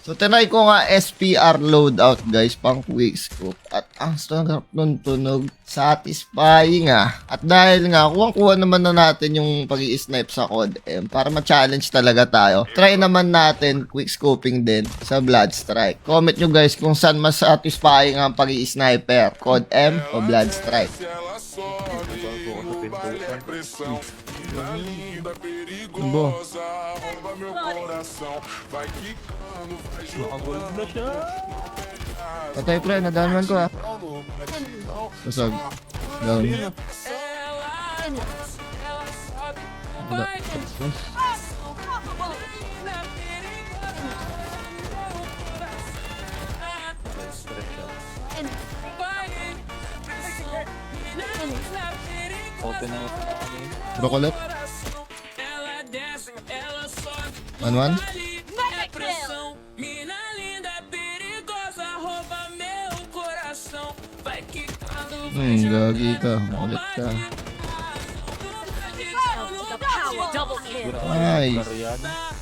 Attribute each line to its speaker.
Speaker 1: So, tinry ko nga SPR loadout, guys, pang quickscope. At ang sarap nun tunog. Satisfying, ah. At dahil nga, kuha naman na natin yung pag-i-snipe sa COD M para ma-challenge talaga tayo. Try naman natin quickscoping din sa Bloodstrike. Comment nyo, guys, kung saan mas satisfying ang pag-i-sniper. COD M o Bloodstrike. Bo. Patay pre, nadaman ko ah. Basag. Down. Wala. Brocolette. 1-1. Gagi ka. Makulit ka. Nice.